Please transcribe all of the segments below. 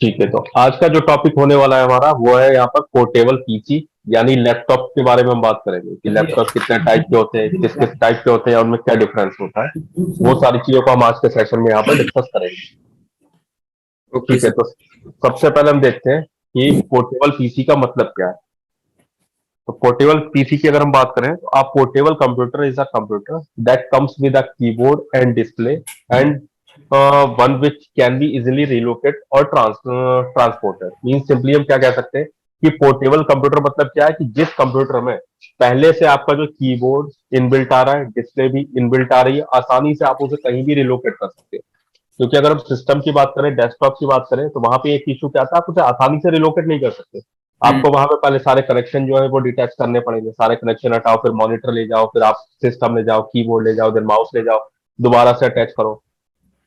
ठीक है, तो आज का जो टॉपिक होने वाला है हमारा वो है यहाँ पर पोर्टेबल पीसी, यानी लैपटॉप के बारे में हम बात करेंगे कि लैपटॉप कितने टाइप के होते हैं, किस किस टाइप के होते हैं और उनमें क्या डिफरेंस होता है। वो सारी चीजों को हम आज के सेशन में यहाँ पर डिस्कस करेंगे। ओके ठीक है, सर। तो सबसे पहले हम देखते हैं कि पोर्टेबल पीसी का मतलब क्या है। तो पोर्टेबल पीसी की अगर हम बात करें तो आप portable computer is a computer that comes with a keyboard and display and one which can be easily relocate और ट्रांसपोर्टेड। मीन सिंपली हम क्या कह सकते हैं कि पोर्टेबल कंप्यूटर मतलब क्या है कि जिस कंप्यूटर में पहले से आपका जो कीबोर्ड इनबिल्ट आ रहा है, डिस्प्ले भी इनबिल्ट आ रही है, आसानी से आप उसे कहीं भी रिलोकेट कर सकते हैं। क्योंकि अगर हम सिस्टम की बात करें, डेस्कटॉप की बात करें, तो वहां पे एक इशू क्या आता है, आप उसे आसानी से रिलोकेट नहीं कर सकते। हम्म। आपको वहां पे पहले सारे कनेक्शन जो है वो डिटैच करने पड़ेंगे, सारे कनेक्शन हटाओ, फिर मॉनिटर ले जाओ, फिर आप सिस्टम ले जाओ, कीबोर्ड ले जाओ, फिर माउस ले जाओ, दोबारा से अटैच करो।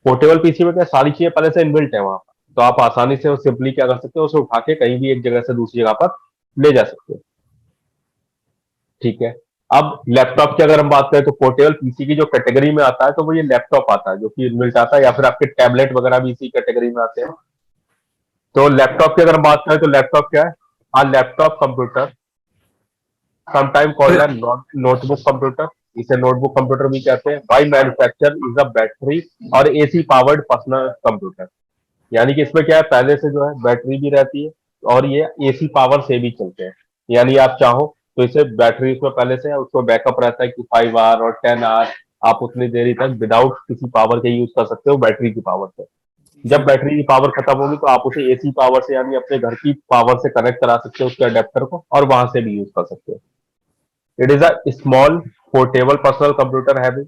पोर्टेबल पीसी में क्या सारी चीजें पहले से इनबिल्ट है वहां पर, तो आप आसानी से सिंपली क्या कर सकते हो, उसे उठा के कहीं भी एक जगह से दूसरी जगह पर ले जा सकते हो। ठीक है। अब लैपटॉप की अगर हम बात करें तो पोर्टेबल पीसी की जो कैटेगरी में आता है तो वो ये लैपटॉप आता है जो कि इनबिल्ट आता है, या फिर आपके टैबलेट वगैरह भी इसी कैटेगरी में आते हैं। तो लैपटॉप की अगर हम बात करें तो लैपटॉप क्या है? A laptop computer sometime called notebook computer, इसे नोटबुक कंप्यूटर भी कहते हैं। By manufacture is a battery और एसी पावर्ड पर्सनल कंप्यूटर। यानी कि इसमें क्या है, पहले से जो है बैटरी भी रहती है और ये एसी पावर से भी चलते हैं। यानी आप चाहो तो इसे बैटरी इसमें पहले से है, उसको बैकअप रहता है कि 5 आवर और 10 आवर आप उतनी देरी तक विदाउट किसी पावर के यूज कर सकते हो बैटरी की पावर से। जब बैटरी की पावर खत्म होगी तो आप उसे एसी पावर से यानी अपने घर की पावर से कनेक्ट करा सकते हो उसके अडेप्टर को, और वहां से भी यूज कर सकते हो। It is a small portable personal computer having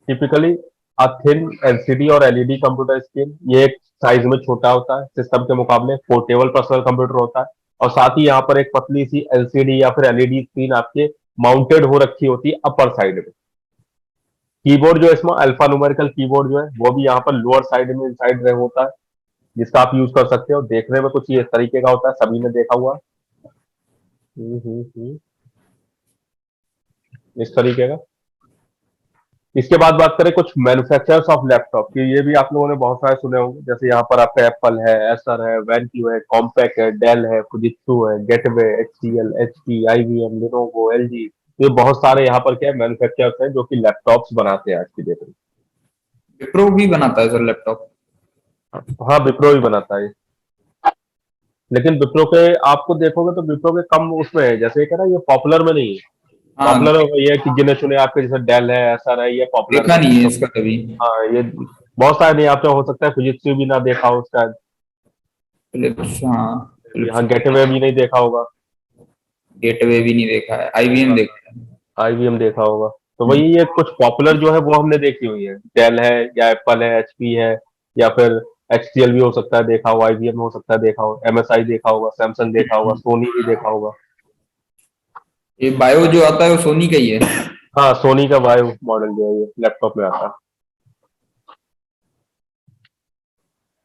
typically a thin LCD और एलईडी कंप्यूटर स्क्रीन। ये एक साइज में छोटा होता है सिस्टम के मुकाबले, पोर्टेबल पर्सनल कंप्यूटर होता है। और साथ ही यहाँ पर एक पतली सी एलसीडी या फिर एलईडी स्क्रीन आपके माउंटेड हो रखी होती है अपर साइड में। कीबोर्ड जो है इसमें अल्फा न्यूमेरिकल कीबोर्ड जो है वो भी यहाँ पर लोअर साइड में साइड में होता है, जिसका आप यूज कर सकते हो। देखने में कुछ ये तरीके का होता है, सभी ने देखा हुआ। इस तरीके का। इसके बाद बात करें कुछ मैन्युफैक्चरर्स ऑफ लैपटॉप की, ये भी आप लोगों ने बहुत सारे सुने होंगे। जैसे यहाँ पर आपका एप्पल है, एसर है, वैनक्यू है, कॉम्पैक है, डेल है, फुजित्सु है, gateway, HCL, HP, IBM, Lenovo, LG. ये बहुत सारे यहाँ पर क्या मैन्युफैक्चरर्स हैं जो कि लैपटॉप्स बनाते हैं आज की डेट में। विप्रो भी बनाता है सर लैपटॉप? हाँ, विप्रो भी बनाता है। लेकिन विप्रो के आपको देखोगे तो विप्रो के कम उसमें है, जैसे क्या ना, ये पॉपुलर में नहीं है। हाँ, पॉपुलर में ये है कि गिने चुने आपके जैसे डेल है, एसर है, ये पॉपुलर देखा में नहीं है है। इसका कभी। हाँ, ये बहुत सारे नहीं, आपने हो सकता है फुजित्सु भी ना देखा हो उसका। फिलिप्स, हाँ। फिलिप्स। यहाँ गेटवे भी नहीं देखा होगा। गेटवे भी नहीं देखा है, आईबीएम देखा है। आईबीएम देखा होगा। तो हम्म। वही ये कुछ पॉपुलर जो है वो हमने देखी हुई है, डेल है या एप्पल है, एचपी है, या फिर एचसीएल भी हो सकता है देखा हो, आईबीएम हो सकता है देखा हो, एमएसआई देखा होगा, सैमसंग देखा होगा, सोनी भी देखा होगा। ये बायो जो आता है वो सोनी का ही है। हाँ, सोनी का वायु मॉडल जो है ये लैपटॉप में आता है।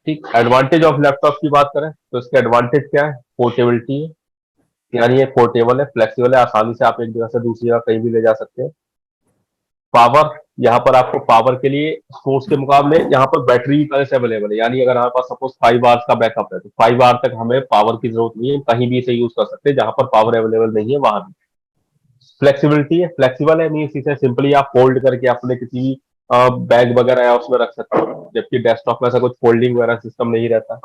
ठीक, एडवांटेज ऑफ लैपटॉप की बात करें तो इसके एडवांटेज क्या है? पोर्टेबिलिटी है, यानी ये पोर्टेबल है, फ्लेक्सिबल है, आसानी से आप एक जगह से दूसरी जगह कहीं भी ले जा सकते हैं। पावर, यहाँ पर आपको पावर के लिए सोर्स के मुकाबले यहाँ पर बैटरी भी पहले से अवेलेबल है। यानी अगर हमारे पास सपोज 5 आवर्स का बैकअप है तो 5 आवर तक हमें पावर की जरूरत नहीं है, कहीं भी इसे यूज कर सकते हैं, जहां पर पावर अवेलेबल नहीं है वहां भी। फ्लेक्सिबिलिटी है, फ्लेक्सिबल है मीन इसे सिंपली आप फोल्ड करके अपने किसी भी बैग वगैरह या उसमें रख सकते हो, जबकि डेस्कटॉप में ऐसा कुछ फोल्डिंग वगैरह सिस्टम नहीं रहता।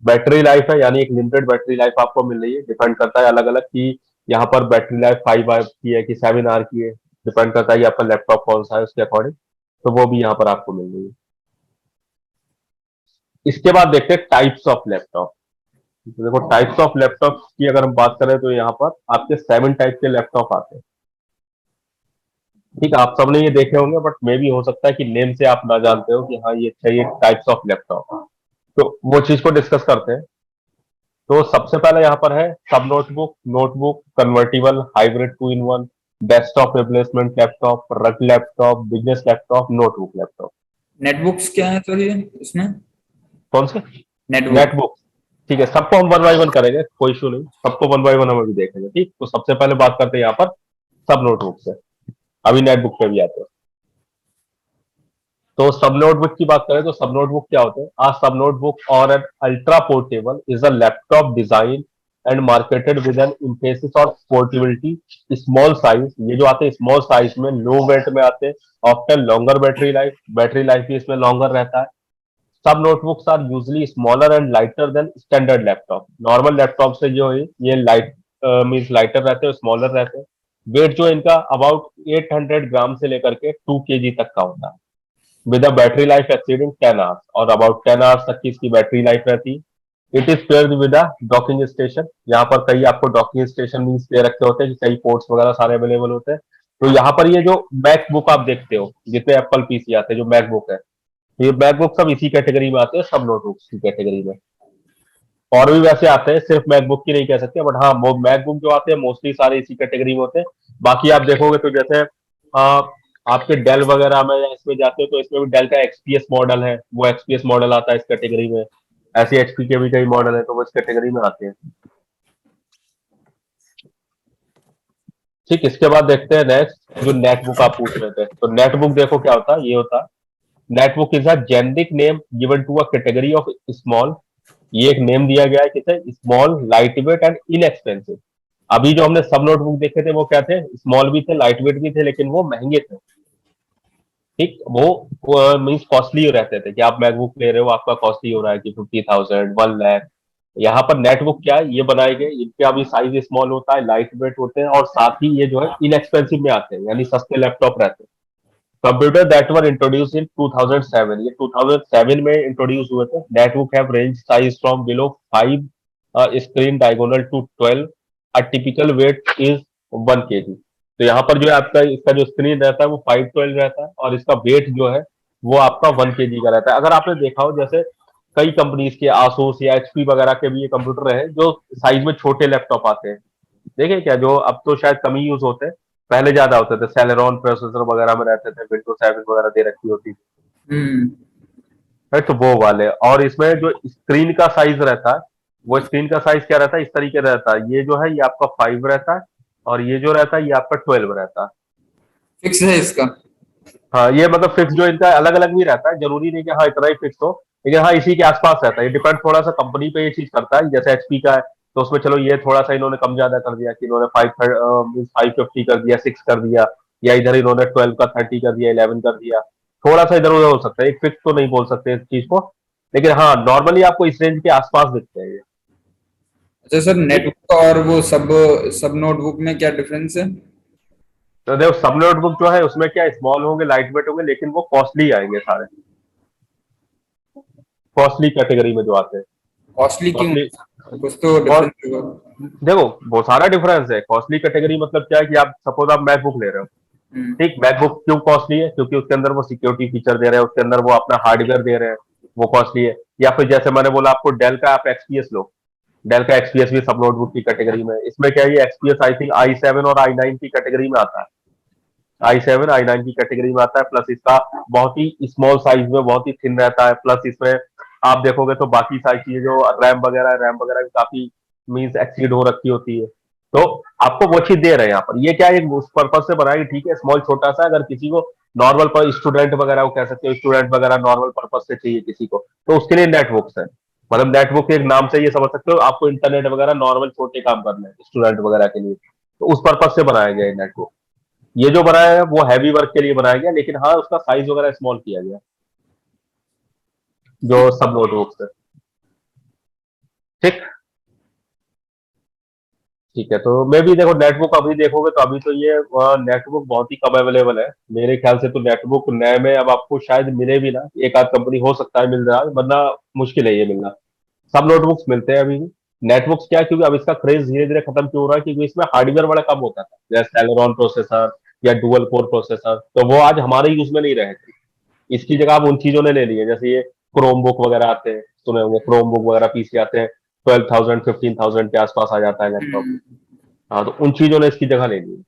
बैटरी लाइफ है, यानी एक लिमिटेड बैटरी लाइफ आपको मिल रही है, डिपेंड करता है अलग अलग कि यहाँ पर बैटरी लाइफ 5 आवर की है कि 7 आवर की है। डिपेंड करता है कि आपका लैपटॉप कौन सा है उसके अकॉर्डिंग। तो वो भी यहाँ पर आपको मिल रही है। इसके बाद देखते हैं टाइप्स ऑफ लैपटॉप। तो देखो, टाइप्स ऑफ लैपटॉप की अगर हम बात करें तो यहाँ पर आपके 7 टाइप के लैपटॉप आते हैं। ठीक है, आप सबने ये देखे होंगे, बट मे भी हो सकता है कि नेम से आप ना जानते हो कि हाँ ये चाहिए टाइप्स ऑफ लैपटॉप। तो वो चीज को डिस्कस करते हैं। तो सबसे पहले यहाँ पर है सब नोटबुक, नोटबुक, कन्वर्टिबल, हाइब्रिड, 2 इन 1, डेस्कटॉप रिप्लेसमेंट लैपटॉप, रग laptop, business laptop, notebook laptop. Netbooks क्या है सर ये इसमें? कौन से? नेटबुक। नेटबुक। ठीक है, सबको हम वन बाय वन करेंगे, कोई इशू नहीं, सबको वन बाय वन हम अभी देखेंगे। ठीक, तो सबसे पहले बात करते हैं यहाँ पर सब नोटबुक से, अभी नेटबुक पे भी आते हैं। तो सब नोटबुक की बात करें तो सब नोटबुक क्या होते हैं? आ सब नोटबुक और an ultra portable is a laptop design and marketed with N emphasis of portability, small size. ये जो आते हैं स्मॉल साइज में, लो वेट में आते हैं, ऑफ्टन लॉन्गर बैटरी लाइफ भी इसमें लॉन्गर रहता है। Subnotebooks are usually smaller and lighter than standard laptop. Normal laptop से जो है ये लाइट मीन्स लाइटर रहते हैं, स्मॉलर रहते हैं। वेट जो है इनका अबाउट 800 ग्राम से लेकर के 2 kg तक का होता है, with a battery life exceeding 10 hours, और अबाउट 10 आवर्स तक की इसकी बैटरी लाइफ रहती है। It is paired with a docking station. यहाँ पर कई आपको डॉकिंग स्टेशन मीन्स दे रखे होते हैं कि कई पोर्ट्स वगैरह सारे अवेलेबल होते हैं। तो यहाँ पर ये जो मैकबुक आप देखते हो, जितने एप्पल पीसी आते हैं, जो मैकबुक है, ये मैकबुक सब इसी कैटेगरी में आते हैं, सब नोटबुक्स की कैटेगरी में। और भी वैसे आते हैं, सिर्फ मैकबुक की नहीं कह सकते, बट हाँ वो मैकबुक जो आते हैं मोस्टली सारे इसी कैटेगरी में होते हैं। बाकी आप देखोगे तो जैसे आपके डेल वगैरह में या इसमें जाते हो तो इसमें भी डेल का एक्सपीएस मॉडल है, वो एक्सपीएस मॉडल आता है इस कैटेगरी में। ऐसे एचपी के भी कई मॉडल है, तो वो इस कैटेगरी में आते हैं। ठीक, इसके बाद देखते हैं नेक्स्ट, जो नेटबुक आप पूछ रहे थे। तो नेटबुक देखो क्या होता है, ये होता है netbook is a generic name given to a category of small. ये एक नेम दिया गया है किसे? Small, light weight and inexpensive. अभी जो हमने सब नोटबुक देखे थे वो क्या थे? स्मॉल भी थे, लाइट वेट भी थे, लेकिन वो महंगे थे। ठीक, वो मीन्स कॉस्टली रहते थे कि आप मैकबुक ले रहे हो, आपका कॉस्टली हो रहा है कि 50,000, 1 लाख। यहाँ पर नेटबुक क्या है, ये बनाए गए, इनका भी साइज स्मॉल होता है, लाइट वेट होते हैं, और साथ ही ये जो है इनएक्सपेंसिव में आते हैं, यानी सस्ते लैपटॉप रहते हैं। Computer that were introduce in 2007, ये 2007 में इंट्रोड्यूस हुए थे। Netbook have range size from below 5 screen diagonal to 12। A typical weight is 1 kg। तो यहाँ पर जो है आपका इसका जो स्क्रीन रहता है वो 512 रहता है, और इसका वेट जो है वो आपका 1 kg का रहता है। अगर आपने देखा हो जैसे कई कंपनीज के आसूस या एचपी वगैरह के भी ये कंप्यूटर है जो साइज में छोटे लैपटॉप आते हैं, देखे क्या? जो अब तो शायद कम ही यूज होते हैं, पहले ज्यादा होते थे, सेलेरॉन प्रोसेसर वगैरह में रहते थे, विंडोज 7 वगैरह दे रखी होती थी, हम्म। राइट? तो वो वाले, और इसमें जो स्क्रीन का साइज रहता है, वो स्क्रीन का साइज क्या रहता है? इस तरीके रहता है, ये जो है ये आपका 5 रहता है, और ये जो रहता है ये आपका 12 रहता है। फिक्स है इसका? हाँ, ये मतलब फिक्स जो इनका अलग अलग भी रहता है, जरूरी नहीं कि हाँ इतना ही फिक्स हो, लेकिन हाँ इसी के आसपास रहता है। ये डिपेंड थोड़ा सा कंपनी पे ये चीज करता है। जैसे एचपी का है तो उसमें चलो ये थोड़ा सा इन्होंने कम ज्यादा कर दिया कि इन्होंने 550 कर दिया, 6 कर दिया, या इधर इन्होंने 12 का 30 कर दिया, 11 कर दिया। थोड़ा सा इधर उधर हो सकता है, एक फिक्स तो नहीं बोल सकते इस चीज को, लेकिन हाँ नॉर्मली आपको इस रेंज के आसपास दिखते हैं ये। अच्छा सर, ठीक है, नेटबुक और वो सब सब नोटबुक में क्या डिफरेंस है? तो देखो सब नोटबुक जो है उसमें क्या स्मॉल होंगे, लाइट वेट होंगे, लेकिन वो कॉस्टली आएंगे सारे, कॉस्टली कैटेगरी में जो आते हैं। कॉस्टली क्यों? कॉस्टली, कुछ तो डिफरेंस होगा। देखो बहुत सारा डिफरेंस है। कॉस्टली कैटेगरी मतलब क्या है कि आप सपोज आप मैकबुक ले रहे हो, हम्म। ठीक, मैकबुक क्यों कॉस्टली है? क्योंकि उसके अंदर वो सिक्योरिटी फीचर दे रहे हैं, उसके अंदर वो अपना हार्डवेयर दे रहे हैं, वो कॉस्टली है। या फिर जैसे मैंने बोला आपको डेल का आप एक्सपीएस लो, डेल का एक्सपीएस भी सब नोटबुक की कैटेगरी में है। इसमें क्या है, ये एक्सपीएस आई थिंक i7 और i9 की कैटेगरी में आता है, i7 i9 की कैटेगरी में आता है। प्लस इसका बहुत ही स्मॉल साइज में बहुत ही थिन रहता है। प्लस इसमें आप देखोगे तो बाकी सारी चीजें जो रैम वगैरह भी काफी मीन्स एक्सीड हो रखी होती है। तो आपको वो चीज दे रहे हैं यहाँ पर। ये क्या है, एक उस पर्पज से बनाएगी, ठीक है, स्मॉल छोटा सा, अगर किसी को नॉर्मल पर स्टूडेंट वगैरह, वो कह सकते हो स्टूडेंट वगैरह नॉर्मल पर्पज से चाहिए किसी को, तो उसके लिए नेटबुक्स है। मतलब नेटबुक के एक नाम से ये समझ सकते हो, आपको इंटरनेट वगैरह नॉर्मल छोटे काम करने हैं स्टूडेंट वगैरह के लिए, तो उस पर्पज से बनाया गया है नेटबुक। ये जो बनाया है वो हैवी वर्क के लिए बनाया गया, लेकिन हाँ उसका साइज वगैरह स्मॉल किया गया, जो सब नोटबुक्स है। ठीक, ठीक है, तो मैं भी देखो नेटबुक अभी देखोगे तो अभी तो ये नेटबुक बहुत ही कम अवेलेबल है मेरे ख्याल से। तो नेटबुक नए में अब आपको शायद मिले भी ना, एक आध कंपनी हो सकता है मिल रहा है, वरना मुश्किल है ये मिलना। सब नोटबुक्स मिलते हैं अभी भी। नेटबुक्स क्या है, क्योंकि अब इसका क्रेज धीरे धीरे खत्म क्यों हो रहा है, क्योंकि इसमें हार्डवेयर बड़ा कम होता था, जैसे सेलेरॉन प्रोसेसर या डुअल कोर प्रोसेसर, तो वो आज हमारे यूज में नहीं रहे। इसकी जगह अब उन चीजों ने ले ली है, जैसे ये क्रोम बुक वगैरह आते हैं, सुने होंगे क्रोम बुक वगैरह पीसी आते हैं, 12,000 15,000 के आसपास आ जाता है लैपटॉप। हम्म। हाँ, तो उन चीजों ने इसकी जगह ले ली है।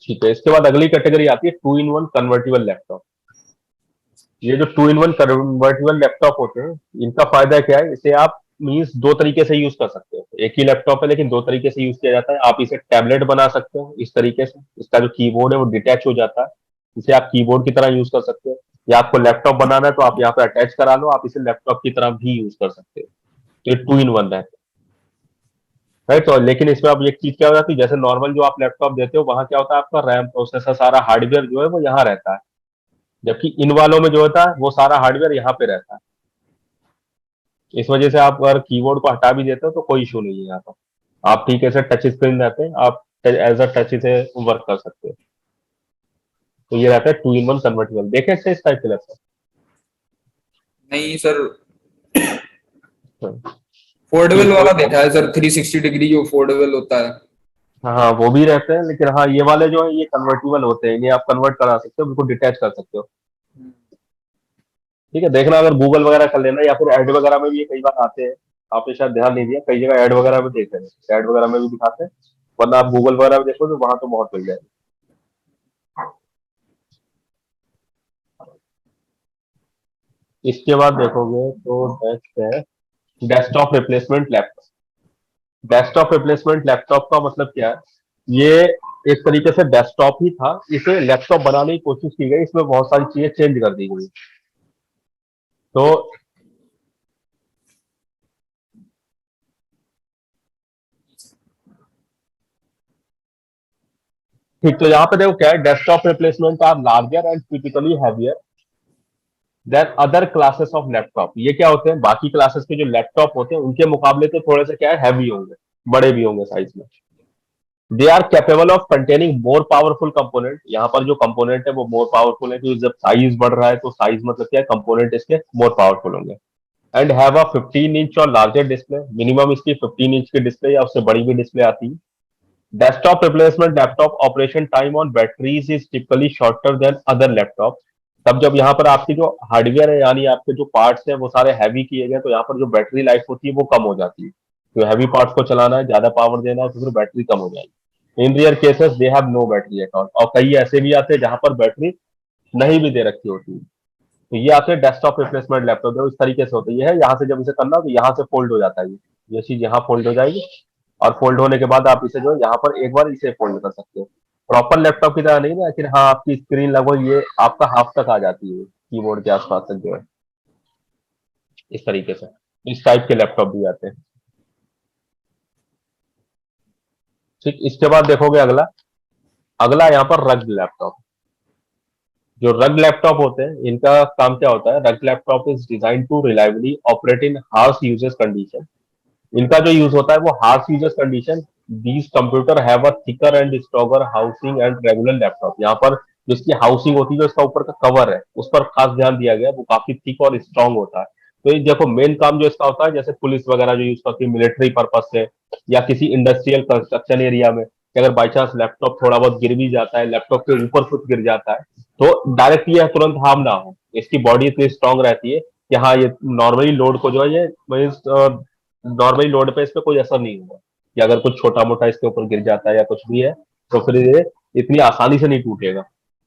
ठीक है, इसके बाद अगली कैटेगरी आती है 2-in-1 कन्वर्टेबल लैपटॉप। ये जो 2-in-1 कन्वर्टेबल लैपटॉप होते हैं, इनका फायदा क्या है, इसे आप मीन्स दो तरीके से यूज कर सकते हो। एक ही लैपटॉप है लेकिन दो तरीके से यूज किया जाता है। आप इसे टैबलेट बना सकते हो इस तरीके से, इसका जो कीबोर्ड है वो डिटैच हो जाता है, इसे आप कीबोर्ड की तरह यूज कर सकते हो। या आपको लैपटॉप बनाना है तो आप यहाँ पे अटैच करा लो, आप इसे लैपटॉप की तरह भी यूज कर सकते हो। तो ये टू इन वन है, राइट। तो लेकिन इसमें अब एक चीज क्या हो जाती है, जैसे नॉर्मल जो आप लैपटॉप देते हो वहां क्या होता है, आपका रैम प्रोसेसर सारा हार्डवेयर जो है वो यहाँ रहता है, जबकि इन वालों में जो होता है वो सारा हार्डवेयर यहाँ पे रहता है। इस वजह से आप अगर कीबोर्ड को हटा भी देते हो तो कोई इशू नहीं है यहाँ पर। आप ठीक है, टच स्क्रीन रहते हैं, आप एज अ टच से वर्क कर सकते हो। तो ये रहता है टू इन वन कन्वर्टेबल। देखे इससे इस टाइप के लैपटॉप। नहीं सर, हाँ, फोल्डेबल ठीक है। वाला देखा है सर, 360 डिग्री जो फोल्डेबल होता है। हाँ वो भी रहते हैं, लेकिन हाँ ये वाले जो है ये कन्वर्टेबल होते हैं, इन्हें आप कन्वर्ट करा सकते हो, बिल्कुल डिटैच कर सकते हो। ठीक है, देखना अगर गूगल वगैरह कर लेना, या फिर ऐड वगैरह में भी ये कई बार आते हैं। आपने शायद ध्यान नहीं दिया, कई जगह ऐड वगैरह में देख रहे हैं, ऐड वगैरह में भी दिखाते हैं। वरना आप गूगल वगैरह में देखो तो वहां तो बहुत मिल जाएगा। इसके बाद देखोगे तो नेक्स्ट है desktop replacement laptop. Desktop replacement laptop का मतलब क्या है, ये एक तरीके से डेस्कटॉप ही था, इसे लैपटॉप बनाने की कोशिश की गई, इसमें बहुत सारी चीजें चेंज कर दी गई। तो ठीक, तो यहाँ पे देखो क्या है, desktop replacement are larger and typically heavier than other classes of laptop. ये क्या होते हैं, बाकी क्लासेस के जो लैपटॉप होते हैं उनके मुकाबले तो थोड़े से क्या है, हैवी होंगे, बड़े भी होंगे साइज में। They are capable of containing more powerful component. यहाँ पर जो कंपोनेंट है वो मोर पावरफुल है, क्योंकि जब साइज बढ़ रहा है तो साइज मतलब क्या है, कंपोनेंट इसके मोर पावरफुल होंगे। एंड हैव अ 15 इंच और लार्जर डिस्प्ले। मिनिमम इसकी 15 इंच की डिस्प्ले या उससे बड़ी भी डिस्प्ले आती है। Desktop replacement laptop operation time on batteries is typically shorter than other laptop. तब जब यहाँ पर आपकी जो हार्डवेयर है, यानी आपके जो पार्ट्स हैं वो सारे हैवी किए गए, तो यहाँ पर जो बैटरी लाइफ होती है वो कम हो जाती है। तो हैवी पार्ट्स को चलाना है, ज्यादा पावर देना है, तो फिर बैटरी कम हो जाएगी। In rear cases they have no battery at all. और कई ऐसे भी आते हैं जहां पर बैटरी नहीं भी दे रखी होती है। तो ये आते हैं डेस्कटॉप रिप्लेसमेंट लैपटॉप, जो इस तरीके से होता है। ये है यहाँ से जब इसे करना हो तो यहाँ से फोल्ड हो जाता है, ये चीज यहाँ फोल्ड हो जाएगी, और फोल्ड होने के बाद आप इसे जो है यहाँ पर एक बार इसे फोल्ड कर सकते हो। प्रॉपर लैपटॉप की तरह नहीं ना, लेकिन हाँ आपकी स्क्रीन लगभग ये आपका हाफ तक आ जाती है कीबोर्ड के आसपास तक जो है, इस तरीके से। इस टाइप के लैपटॉप भी आते हैं। ठीक, इसके बाद देखोगे अगला, अगला यहाँ पर रग लैपटॉप। जो रग लैपटॉप होते हैं इनका काम क्या होता है, rugged laptop is design to reliably operate in harsh uses condition. इनका जो यूज होता है वो harsh users condition. These computer have a thicker and stronger housing and regular laptop. यहाँ पर जिसकी हाउसिंग होती है, जो इसका ऊपर का कवर है उस पर खास ध्यान दिया गया है, वो काफी थिक और स्ट्रांग होता है। तो ये देखो मेन काम जो इसका होता है, जैसे पुलिस वगैरह जो यूज करती है मिलिट्री पर्पज से, या किसी इंडस्ट्रियल कंस्ट्रक्शन एरिया में, कि अगर बाई चांस लैपटॉप थोड़ा बहुत गिर भी जाता है, लैपटॉप के ऊपर कुछ गिर जाता है, तो डायरेक्ट ये तुरंत हार्म ना हो। इसकी बॉडी इतनी स्ट्रांग रहती है कि हाँ ये नॉर्मली लोड को जो है, ये नॉर्मली लोड पे इस पे कोई असर नहीं होगा, कि अगर कुछ छोटा मोटा इसके ऊपर गिर जाता है या कुछ भी है, तो फिर ये इतनी आसानी से नहीं टूटेगा।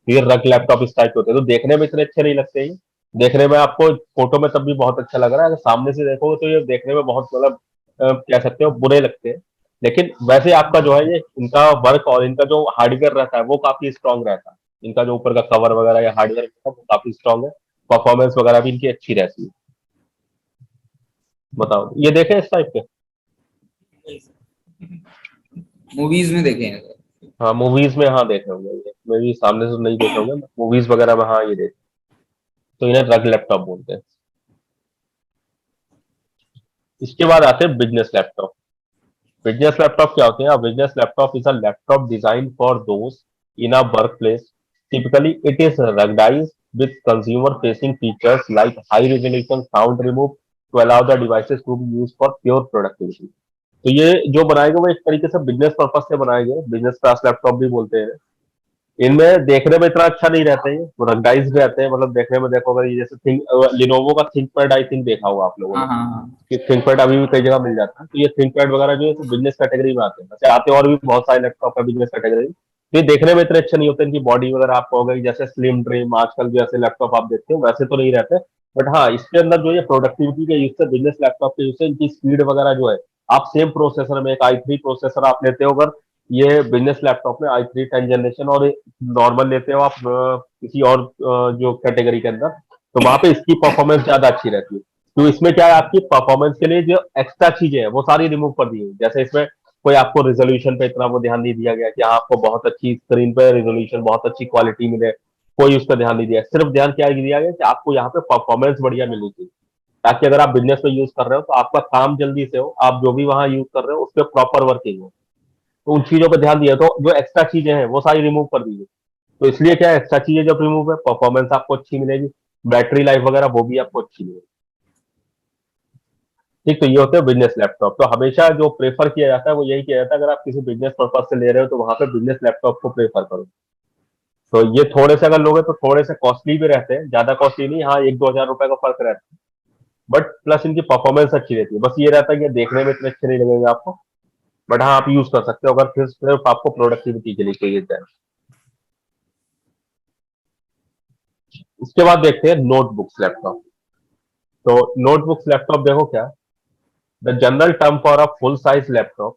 ये रग लैपटॉप इस टाइप के होते हैं, तो देखने में इतने अच्छे नहीं लगते हैं। देखने में आपको फोटो में तब भी बहुत अच्छा लग रहा है, अगर सामने से देखोगे तो ये देखने में बहुत मतलब कह सकते हो बुरे लगते हैं। लेकिन वैसे आपका जो है ये इनका वर्क और इनका जो हार्डवेयर रहता है वो काफी स्ट्रांग रहता है। इनका जो ऊपर का कवर वगैरह या हार्डवेयर रहता है वो काफी स्ट्रांग है। परफॉर्मेंस वगैरह भी इनकी अच्छी रहती है। बताओ, ये देखे इस टाइप के। मूवीज में देखे हैं सर। हाँ मूवीज में, हाँ देखे होंगे ये, मैं भी सामने से नहीं देखे होंगे, मूवीज वगैरह में हाँ ये देखे। तो इन्हें रग लैपटॉप बोलते हैं। इसके बाद आते हैं बिजनेस लैपटॉप। बिजनेस लैपटॉप क्या होते हैं, business laptop is a laptop design for those in a work place. Typically it is ruggedized with consumer facing features like high resolution sound remove to allow the devices to be used for pure productivity। तो ये जो बनाए गए वो एक तरीके से business purpose से बनाए गए, बिजनेस क्लास लैपटॉप भी बोलते हैं। इनमें देखने में इतना अच्छा नहीं रहते हैं, वो रंगाइज रहते हैं, मतलब देखने में देखो, अगर ये जैसे लिनोवो का थिंकपैड आई थिंक देखा होगा आप लोगों ने, हाँ हाँ हाँ। कि थिंकपैड अभी भी कई जगह मिल जाता है। तो ये थिंकपैड वगैरह जो है तो बिजनेस कैटेगरी में आते हैं, वैसे आते हैं और भी बहुत सारे लैपटॉप है बिजनेस कैटेगरी में। तो ये देखने में इतने अच्छे नहीं होते, इनकी बॉडी वगैरह आप कहोगे जैसे स्लिम ड्रीम, आजकल जो ऐसे लैपटॉप आप देखते हो वैसे तो नहीं रहते। बट हाँ, इसके अंदर जो ये प्रोडक्टिविटी के यूज से, बिजनेस लैपटॉप के यूज से, इनकी स्पीड वगैरह जो है, आप सेम प्रोसेसर में एक i3 प्रोसेसर आप लेते हो अगर ये बिजनेस लैपटॉप में i3 10 जनरेशन, और नॉर्मल लेते हो आप किसी और जो कैटेगरी के अंदर, तो वहां पे इसकी परफॉर्मेंस ज्यादा अच्छी रहती है। तो इसमें क्या है, आपकी परफॉर्मेंस के लिए जो एक्स्ट्रा चीजें हैं वो सारी रिमूव कर दी है। जैसे इसमें कोई आपको रिजोल्यूशन पे इतना वो ध्यान नहीं दिया गया कि हाँ, आपको बहुत अच्छी स्क्रीन पे रिजोल्यूशन, बहुत अच्छी क्वालिटी मिले, कोई उस पर ध्यान नहीं दिया। सिर्फ ध्यान क्या दिया गया कि आपको यहाँ पे परफॉर्मेंस बढ़िया मिलनी चाहिए, ताकि अगर आप बिजनेस में यूज कर रहे हो तो आपका काम जल्दी से हो, आप जो भी वहां यूज कर रहे हो उस पर प्रॉपर वर्किंग हो। तो उन चीजों पर ध्यान दिया, तो जो एक्स्ट्रा चीजें हैं वो सारी रिमूव कर दी गई। तो इसलिए क्या है, एक्स्ट्रा चीजें जब रिमूव है, परफॉर्मेंस आपको अच्छी मिलेगी, बैटरी लाइफ वगैरह वो भी आपको अच्छी मिलेगी। ठीक, तो ये होते हैं बिजनेस लैपटॉप। तो हमेशा जो प्रेफर किया जाता है वो यही किया जाता है, अगर आप किसी बिजनेस पर्पज से ले रहे हो तो वहां पे बिजनेस लैपटॉप को प्रेफर करो। तो ये थोड़े से अगर लोगे तो थोड़े से कॉस्टली भी रहते हैं, ज्यादा कॉस्टली नहीं, हाँ 1-2 हजार रुपए का फर्क रहता है, बट प्लस इनकी परफॉर्मेंस अच्छी रहती है। बस ये रहता है कि देखने में इतने अच्छे नहीं लगेंगे आपको, बट हाँ, आप यूज कर सकते हो अगर सिर्फ आपको प्रोडक्टिविटी के लिए चाहिए जाए। उसके बाद देखते हैं नोटबुक्स लैपटॉप। तो नोटबुक्स लैपटॉप देखो क्या, the general term for a full size laptop,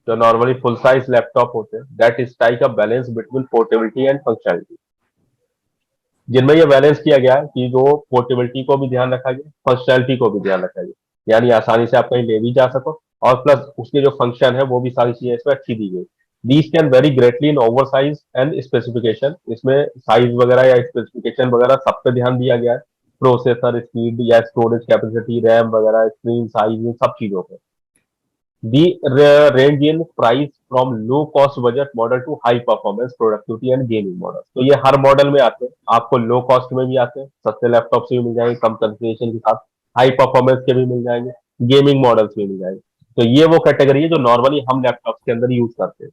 जो नॉर्मली फुल साइज लैपटॉप होते हैं, that is strike a balance between portability and functionality, जिनमें ये बैलेंस किया गया है कि जो पोर्टेबिलिटी को भी ध्यान रखा गया, फंक्शनलिटी को भी ध्यान रखा गया, यानी आसानी से आप कहीं ले भी जा सको, और प्लस उसके जो फंक्शन है वो भी सारी चीजें इसमें अच्छी दी गई। These can very greatly in over size and specification, इसमें साइज वगैरह या स्पेसिफिकेशन वगैरह सब पे ध्यान दिया गया है, प्रोसेसर स्पीड या स्टोरेज कैपेसिटी, रैम वगैरह, स्क्रीन साइज, इन सब चीजों पे। The range in price from low cost budget model to high performance productivity and gaming model, तो ये हर मॉडल में आते हैं, आपको लो कॉस्ट में भी आते हैं, सस्ते लैपटॉप से भी मिल जाएंगे कम कॉन्फ़िगरेशन के साथ, हाई परफॉर्मेंस के भी मिल जाएंगे, गेमिंग मॉडल्स भी मिल जाएंगे। तो ये वो कैटेगरी है जो नॉर्मली हम लैपटॉप के अंदर यूज करते हैं।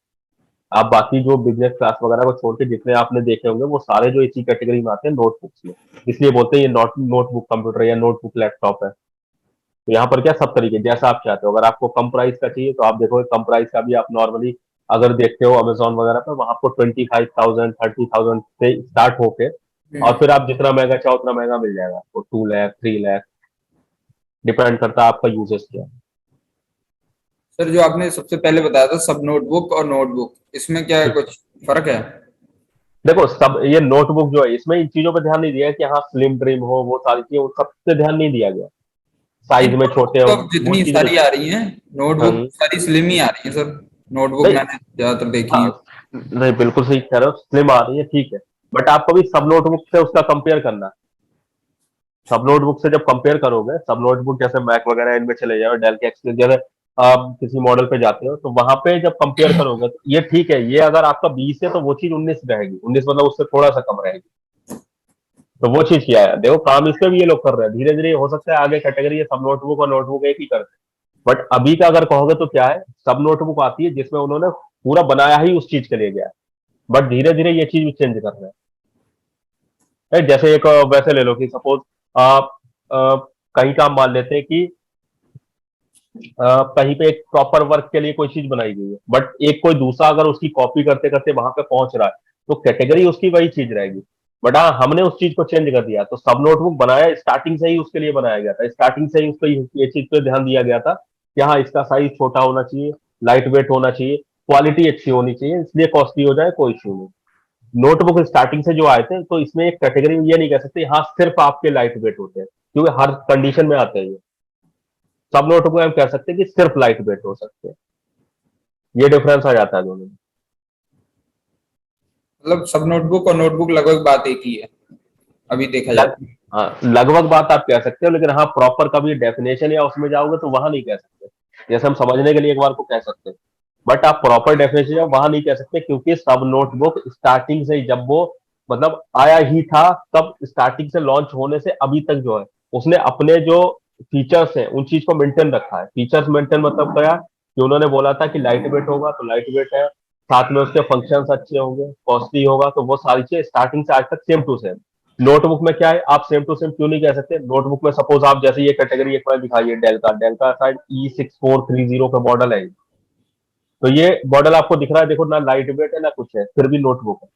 आप बाकी जो बिजनेस क्लास वगैरह को छोड़ के जितने आपने देखे होंगे वो सारे जो इसी कैटेगरी में आते हैं, नोटबुक्स में, इसलिए बोलते हैं ये नोटबुक कंप्यूटर या नोटबुक लैपटॉप है। तो यहाँ पर क्या, सब तरीके जैसा आप चाहते हो, अगर आपको कम प्राइस का चाहिए तो आप देखो कम प्राइस का भी आप नॉर्मली अगर देखते हो अमेजोन वगैरह पर, वहां आपको 25,000 30,000 से स्टार्ट होके, और हम्म। फिर आप जितना महंगा चाहो उतना महंगा मिल जाएगा आपको, 2 लाख 3 लाख, डिपेंड करता है आपका यूजेस क्या है। सर जो आपने सबसे पहले बताया था सब नोटबुक और नोटबुक, इसमें क्या है, कुछ फर्क है? देखो, सब ये नोटबुक जो है इसमें इन चीजों पर ध्यान नहीं दिया है कि हाँ स्लिम ट्रिम हो, वो सारी चीजें उन सब पे ध्यान नहीं दिया गया, नहीं, साइज में नोटबुक छोटे हो, तो अब वो जितनी चीजें सारी आ रही हैं, नोटबुक नहीं। सारी स्लिम ही आ रही है सर। नोटबुक नहीं, मैंने ज्यादातर देखी है। हाँ, नहीं बिल्कुल सही कह रहे हो, स्लिम आ रही है ठीक है, बट आपको भी सब नोटबुक से उसका कंपेयर करना है। सब नोटबुक से जब कंपेयर करोगे, सब नोटबुक जैसे मैक वगैरह इनमें चले जाओ, डेल के एक्सपीरियंस, जैसे आप किसी मॉडल पे जाते हो तो वहां पे जब कंपेयर करोगे तो ये ठीक है, ये अगर आपका 20 है तो वो चीज 19 रहेगी, 19 मतलब उससे थोड़ा सा कम रहेगी। तो वो चीज किया है, देखो काम इसमें भी ये लोग कर रहे हैं, धीरे धीरे हो सकता है आगे कैटेगरी है सब नोटबुक और नोटबुक एक ही करते हैं, बट अभी का अगर कहोगे तो क्या है, सब नोटबुक आती है जिसमें उन्होंने पूरा बनाया ही उस चीज के लिए गया है, बट धीरे धीरे ये चीज भी चेंज कर रहे हैं। जैसे एक वैसे ले लो कि सपोज आप कहीं का मान लेते हैं कि कहीं पे एक प्रॉपर वर्क के लिए कोई चीज बनाई गई है, बट एक कोई दूसरा अगर उसकी कॉपी करते करते वहां पे पहुंच रहा है, तो कैटेगरी उसकी वही चीज रहेगी, बट हाँ हमने उस चीज को चेंज कर दिया। तो सब नोटबुक बनाया स्टार्टिंग से ही उसके लिए बनाया गया था, स्टार्टिंग से ही उसको ये चीज पे ध्यान दिया गया था कि हाँ इसका साइज छोटा होना चाहिए, लाइट वेट होना चाहिए, क्वालिटी अच्छी होनी चाहिए, इसलिए कॉस्टली हो जाए कोई इशू नहीं। नोटबुक स्टार्टिंग से जो आए थे, तो इसमें एक कैटेगरी ये नहीं कह सकते हाँ सिर्फ आपके लाइट वेट होते हैं, क्योंकि हर कंडीशन में आते हैं ये। सब नोटबुक में हम कह सकते हैं कि सिर्फ लाइट वेट हो सकते हैं, ये डिफरेंस आ जाता है दोनों में। मतलब सब नोटबुक और नोटबुक लगभग बात एक ही है, अभी देखा जाए लग, तो। हाँ लगभग बात आप कह सकते हो, लेकिन हाँ प्रॉपर कभी डेफिनेशन या उसमें जाओगे तो वहां नहीं कह सकते, जैसे हम समझने के लिए एक बार को कह सकते हैं, बट आप प्रॉपर डेफिनेशन वहां नहीं कह सकते, क्योंकि सब नोटबुक स्टार्टिंग से ही जब वो मतलब आया ही था, तब स्टार्टिंग से लॉन्च होने से अभी तक जो है उसने अपने जो फीचर्स हैं उन चीज को मेंटेन रखा है। फीचर्स मेंटेन मतलब क्या, कि उन्होंने बोला था कि लाइट वेट होगा तो लाइट वेट है, साथ में उसके फंक्शंस अच्छे होंगे, कॉस्टली होगा, तो वो सारी चीजें स्टार्टिंग से आज तक सेम टू सेम। नोटबुक में क्या है, आप सेम टू सेम क्यों नहीं कह सकते, नोटबुक में सपोज आप जैसे ये कैटेगरी एक बार दिखाइए, डेल का शायद E6430 का मॉडल है, तो ये मॉडल आपको दिख रहा है, देखो ना लाइट वेट है ना कुछ है, फिर भी नोटबुक है।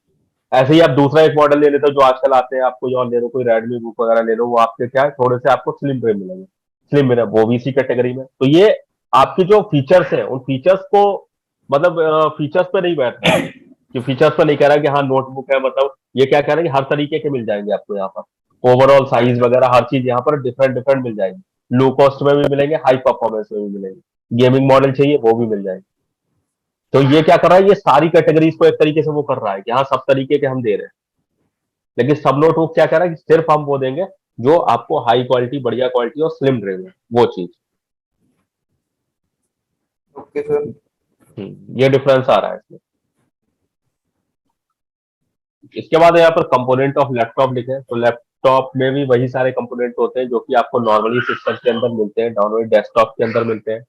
ऐसे ही आप दूसरा एक मॉडल ले लेते हो जो आजकल आते हैं, आपको जो ले लो, कोई रेडमी बुक वगैरह ले लो, वो आपके क्या है, थोड़े से आपको स्लिम फ्रेम मिलेंगे, स्लिम मिले, वो भी इसी कैटेगरी में। तो ये आपकी जो फीचर्स है, उन फीचर्स को मतलब फीचर्स पे नहीं बैठ रहा है, कि फीचर्स पे नहीं कह रहा है कि हाँ नोटबुक है, मतलब ये क्या कह रहा है कि हर तरीके के मिल जाएंगे आपको यहाँ पर, ओवरऑल साइज वगैरह हर चीज यहाँ पर डिफरेंट डिफरेंट मिल जाएगी, लो कॉस्ट में भी मिलेंगे, हाई परफॉर्मेंस में भी मिलेंगे, गेमिंग मॉडल चाहिए वो भी मिल जाएंगे। तो ये क्या कर रहा है, ये सारी कैटेगरीज को एक तरीके से वो कर रहा है कि हाँ सब तरीके के हम दे रहे हैं। लेकिन सब नोटबुक क्या कह रहा है कि सिर्फ हम वो देंगे जो आपको हाई क्वालिटी, बढ़िया क्वालिटी और स्लिम रहेगा वो चीज। Okay sir. ये डिफरेंस आ रहा है इसमें। इसके बाद यहाँ पर कंपोनेंट ऑफ लैपटॉप लिखे हैं, तो लैपटॉप में भी वही सारे कंपोनेंट होते हैं जो कि आपको नॉर्मली सिस्टम के अंदर मिलते हैं, नॉर्मली डेस्कटॉप के अंदर मिलते हैं।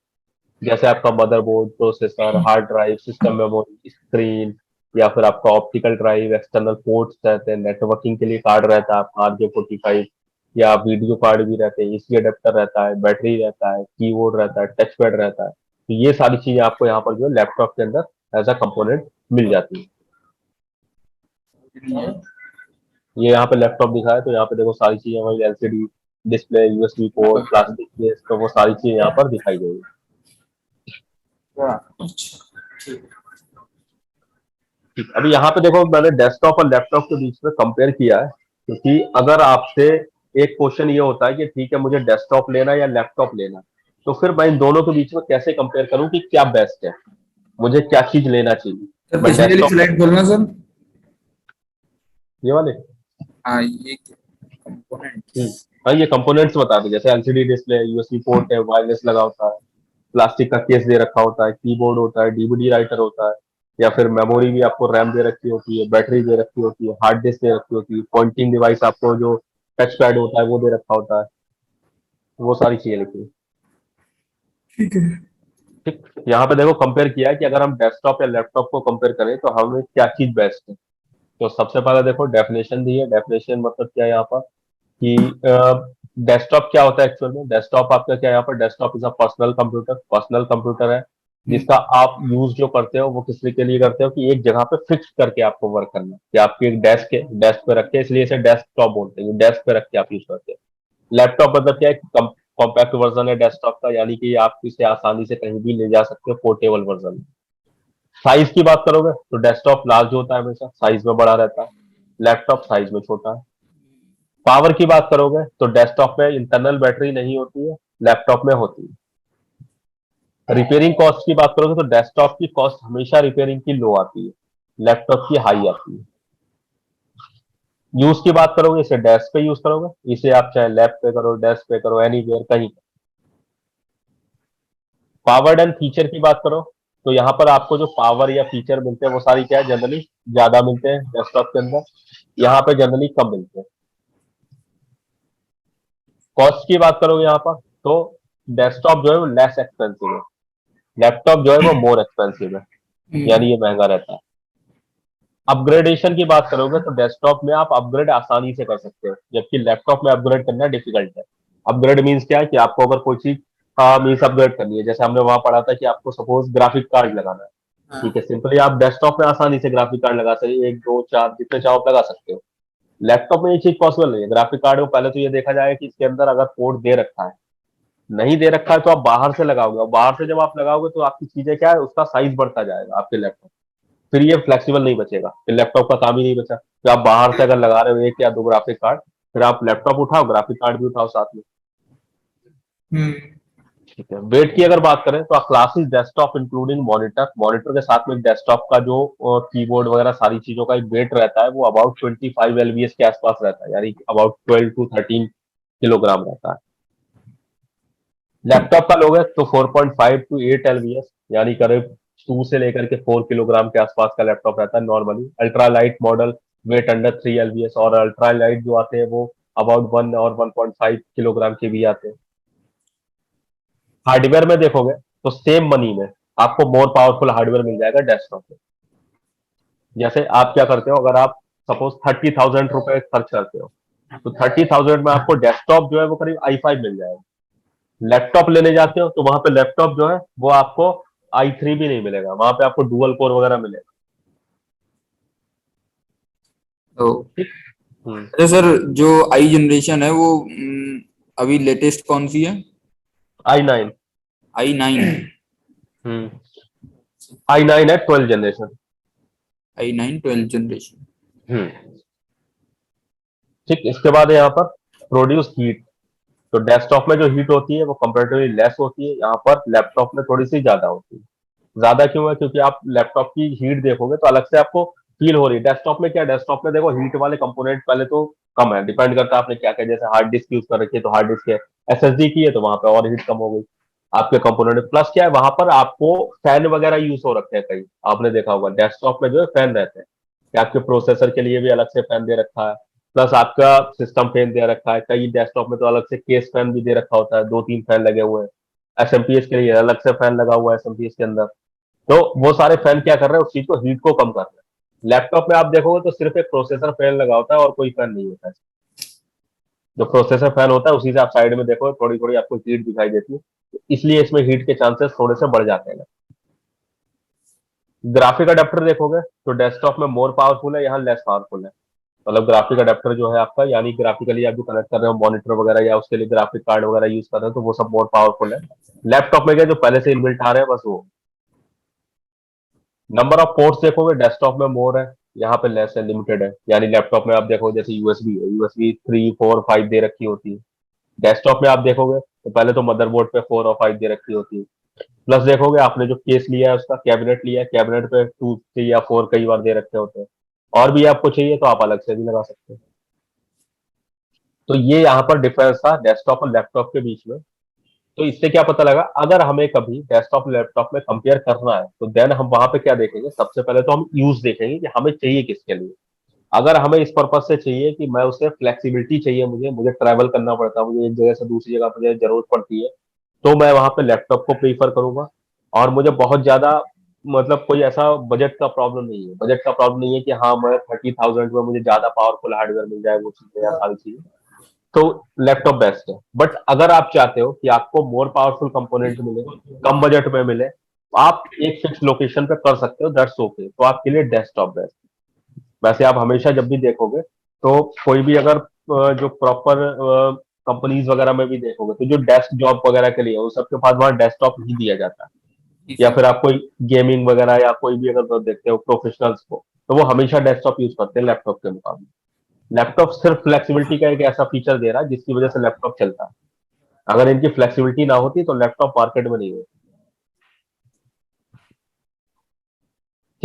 जैसे आपका motherboard, processor, hard drive, system memory, screen, या फिर आपका ऑप्टिकल ड्राइव, एक्सटर्नल पोर्ट्स रहते हैं, नेटवर्किंग के लिए कार्ड रहता है आपका RJ45, या वीडियो कार्ड भी रहते हैं, इसी अडेप्टर रहता है, बैटरी रहता है, कीबोर्ड रहता है, टच पैड रहता है। तो ये सारी चीजें आपको यहाँ पर जो है लैपटॉप के अंदर एज अ कंपोनेंट मिल जाती है। ये यहाँ पे लैपटॉप दिखा है, तो यहाँ पे देखो सारी चीजें वही LCD display, USB port, plastic case, तो वो सारी चीजें यहाँ पर दिखाई देगी। ठीक, अभी यहाँ पे देखो मैंने डेस्कटॉप और लैपटॉप के बीच में कंपेयर किया है, क्योंकि अगर आपसे एक क्वेश्चन ये होता है कि ठीक है मुझे डेस्कटॉप लेना या लैपटॉप लेना, तो फिर मैं इन दोनों के बीच में कैसे कंपेयर करूं कि क्या बेस्ट है, मुझे क्या चीज लेना चाहिए। सर मैं पिछली वाली डेस्कटॉप, स्लाइड बोलना सर। ये वाले, हाँ ये कंपोनेंट। हाँ ये कंपोनेंट्स बता दो, जैसे LCD डिस्प्ले, USB पोर्ट है, वायरलेस लगा होता है, प्लास्टिक का केस दे रखा होता है, कीबोर्ड होता है, DVD राइटर होता है, या फिर मेमोरी भी आपको रैम दे रखी होती है, बैटरी दे रखी होती है, हार्ड डिस्क दे रखी होती है, पॉइंटिंग डिवाइस आपको जो टच पैड होता है वो दे रखा होता है, वो सारी चीजें लिखी है। ठीक है। ठीक, यहाँ पे देखो कंपेयर किया है कि अगर हम डेस्कटॉप या लैपटॉप को कंपेयर करें तो हमें क्या चीज बेस्ट है। तो सबसे पहले देखो डेफिनेशन दी है, डेफिनेशन मतलब क्या है यहाँ पर कि डेस्कटॉप क्या होता है एक्चुअल में। डेस्कटॉप आपका क्या है यहाँ पर, desktop is a personal computer, personal computer है जिसका आप यूज जो करते हो वो किस के लिए करते हो कि एक जगह पे फिक्स करके आपको वर्क करना है, कि आपकी एक डेस्क है, डेस्क पे रख के, इसलिए इसे डेस्कटॉप बोलते हैं, डेस्क पे रख के आप यूज करते हो। लैपटॉप मतलब क्या है, कॉम्पैक्ट वर्जन है डेस्कटॉप का, यानी कि आप इसे आसानी से कहीं भी ले जा सकते हो, पोर्टेबल वर्जन। साइज की बात करोगे तो डेस्कटॉप लार्ज होता है, हमेशा साइज में बड़ा रहता है, लैपटॉप साइज में छोटा है। पावर की बात करोगे तो डेस्कटॉप में इंटरनल बैटरी नहीं होती है, लैपटॉप में होती है। रिपेयरिंग कॉस्ट की बात करोगे तो डेस्कटॉप की कॉस्ट हमेशा रिपेयरिंग की लो आती है, लैपटॉप की हाई आती है। यूज की बात करोगे, इसे डेस्क पे यूज करोगे, इसे आप चाहे लैप पे करो, डेस्क पे करो, एनीवेयर कहीं। पावर एंड फीचर की बात करो तो यहाँ पर आपको जो पावर या फीचर मिलते हैं वो सारी क्या है, जनरली ज्यादा मिलते हैं डेस्कटॉप के अंदर, यहाँ पे जनरली कम मिलते हैं। कॉस्ट की बात करोगे यहाँ पर तो डेस्कटॉप जो है वो लेस एक्सपेंसिव है, लैपटॉप जो है वो मोर एक्सपेंसिव है, यानी ये महंगा रहता है। अपग्रेडेशन की बात करोगे तो डेस्कटॉप में आप अपग्रेड आसानी से कर सकते हो, जबकि लैपटॉप में अपग्रेड करना डिफिकल्ट है। अपग्रेड मीन्स क्या है कि आपको अगर कोई चीज मीन्स अपग्रेड करनी है, जैसे हमने वहां पढ़ा था कि आपको सपोज ग्राफिक कार्ड लगाना है, ठीक है, सिंपली आप डेस्कटॉप में आसानी से ग्राफिक कार्ड लगा सकते, एक दो चार जितने चाहो आप लगा सकते हो। लैपटॉप में ये चीज पॉसिबल नहीं है। ग्राफिक कार्ड को पहले तो ये देखा जाएगा कि इसके अंदर अगर पोर्ट दे रखा है, नहीं दे रखा है तो आप बाहर से लगाओगे, और बाहर से जब आप लगाओगे तो आपकी चीजें क्या है, उसका साइज बढ़ता जाएगा आपके लैपटॉप, फिर ये फ्लेक्सिबल नहीं बचेगा, फिर लैपटॉप का काम ही नहीं बचा। तो आप बाहर से अगर लगा रहे हो एक या दो ग्राफिक कार्ड, फिर आप लैपटॉप उठाओ, ग्राफिक कार्ड भी उठाओ साथ में। ठीक है, वेट की अगर बात करें तो classic desktop including monitor, monitor के साथ में डेस्कटॉप का जो कीबोर्ड वगैरह सारी चीजों का एक वेट रहता है वो अबाउट 25 LBS के आसपास रहता है, यानी अबाउट 12 to 13 किलोग्राम रहता है। लैपटॉप का लोगे तो 4.5 to 8 LBS, यानी करीब 2 से लेकर के 4 किलोग्राम के आसपास का लैपटॉप रहता है normally. Ultra light model weight under 3 LBS, और अल्ट्रा लाइट जो आते हैं वो अबाउट 1 और 1.5 किलोग्राम के भी आते हैं। हार्डवेयर में देखोगे तो सेम मनी में आपको मोर पावरफुल हार्डवेयर मिल जाएगा डेस्कटॉप में। जैसे आप क्या करते हो, अगर आप सपोज 30,000 रुपए खर्च करते हो, तो 30,000 में आपको डेस्कटॉप जो है वो करीब i5 मिल जाएगा। लैपटॉप लेने जाते हो तो वहां पे लैपटॉप जो है वो आपको i3 भी नहीं मिलेगा, वहां पे आपको डुअल कोर वगैरह मिलेगा। तो ठीक। हम्म। अच्छा सर, जो आई जनरेशन है वो अभी लेटेस्ट कौन सी है? i9। i9। हम्म। i9 है 12 जनरेशन। i9 12 generation. हम्म। ठीक, इसके बाद है यहाँ पर प्रोड्यूस हीट। तो डेस्कटॉप में जो हीट होती है वो कंपेरेटिवली लेस होती है, यहाँ पर लैपटॉप में थोड़ी सी ज्यादा होती है। ज्यादा क्यों है? क्योंकि आप लैपटॉप की हीट देखोगे तो अलग से आपको फील हो रही है। डेस्कटॉप में क्या, डेस्कटॉप में देखो हीट वाले कंपोनेंट पहले तो कम है, डिपेंड करता है आपने क्या क्या, जैसे हार्ड डिस्क यूज कर रखी है तो हार्ड डिस्क है, एसएसडी की है तो वहां पे और हीट कम हो गई आपके कंपोनेंट। प्लस क्या है, वहां पर आपको फैन वगैरह यूज हो रखे हैं कई, आपने देखा होगा डेस्कटॉप में जो है फैन रहते हैं कि आपके प्रोसेसर के लिए भी अलग से फैन दे रखा है, प्लस आपका सिस्टम फैन दे रखा है। कई डेस्कटॉप में तो अलग से केस फैन भी दे रखा होता है, 2-3 फैन लगे हुए हैं। एसएमपीएस के लिए अलग से फैन लगा हुआ है एसएमपीएस के अंदर। तो वो सारे फैन क्या कर रहे हैं, उस चीज को, हीट को कम कर रहे हैं। लैपटॉप में आप देखोगे तो सिर्फ एक प्रोसेसर फैन लगा होता है और कोई फैन नहीं होता है। जो प्रोसेसर फैन होता है उसी से आप साइड में देखो थोड़ी थोड़ी आपको हीट दिखाई देती है, तो इसलिए इसमें हीट के चांसेस थोड़े से बढ़ जाते हैं। ग्राफिक अडेप्टर देखोगे तो डेस्कटॉप में मोर पावरफुल है, यहाँ लेस पावरफुल है। मतलब ग्राफिक अडेप्टर जो है आपका, यानी ग्राफिकली आप जो कनेक्ट कर रहे हो मॉनिटर वगैरह या उसके लिए ग्राफिक कार्ड वगैरह यूज कर रहे हो, तो वो सब मोर पावरफुल है। लैपटॉप में क्या, जो पहले से इनबिल्ट आ रहे हैं बस वो। नंबर ऑफ पोर्ट्स देखोगे डेस्कटॉप में मोर है, यहाँ पे लेस है, लिमिटेड है। यानी लैपटॉप में आप देखो जैसे यूएसबी है, यूएसबी 3, 4, 5 दे रखी होती है। डेस्कटॉप में आप देखोगे तो पहले तो मदरबोर्ड पे 4 और 5 दे रखी होती है। प्लस देखोगे आपने जो केस लिया है उसका, कैबिनेट लिया है, कैबिनेट पे 2, 3 या 4 कई बार दे रखे होते हैं। और भी आपको चाहिए तो आप अलग से भी लगा सकते हैं। तो ये यहाँ पर डिफरेंस था डेस्कटॉप और लैपटॉप के बीच में। तो इससे क्या पता लगा, अगर हमें कभी डेस्कटॉप लैपटॉप में कंपेयर करना है तो देन हम वहां पे क्या देखेंगे, सबसे पहले तो हम यूज देखेंगे कि हमें चाहिए किसके लिए। अगर हमें इस पर्पज से चाहिए कि मैं उसे फ्लेक्सिबिलिटी चाहिए, मुझे मुझे ट्रैवल करना पड़ता है, मुझे एक जगह से दूसरी जगह मुझे जरूरत पड़ती है, तो मैं वहां पे लैपटॉप को प्रीफर करूंगा। और मुझे बहुत ज्यादा, मतलब कोई ऐसा बजट का प्रॉब्लम नहीं है, बजट का प्रॉब्लम नहीं है कि हाँ मैं 30,000 में मुझे ज्यादा पावरफुल हार्डवेयर मिल जाए, वो चीजें या सारी चीजें, तो लैपटॉप बेस्ट है। बट अगर आप चाहते हो कि आपको मोर पावरफुल कंपोनेंट मिले, कम बजट में मिले, तो आप एक फिक्स लोकेशन पे कर सकते हो, दैट्स ओके, तो आपके लिए डेस्कटॉप बेस्ट। वैसे आप हमेशा जब भी देखोगे तो कोई भी अगर जो प्रॉपर कंपनीज वगैरह में भी देखोगे तो जो डेस्क जॉब वगैरह के लिए, वो सबके पास वहाँ डेस्कटॉप ही दिया जाता है। जी या सर। फिर आप कोई गेमिंग वगैरह या कोई भी अगर देखते हो प्रोफेशनल्स को, तो वो हमेशा डेस्कटॉप यूज करते हैं लैपटॉप के मुकाबले। लैपटॉप सिर्फ फ्लेक्सिबिलिटी का एक ऐसा फीचर दे रहा है जिसकी वजह से लैपटॉप चलता है। अगर इनकी फ्लेक्सिबिलिटी ना होती तो लैपटॉप मार्केट में नहीं होती।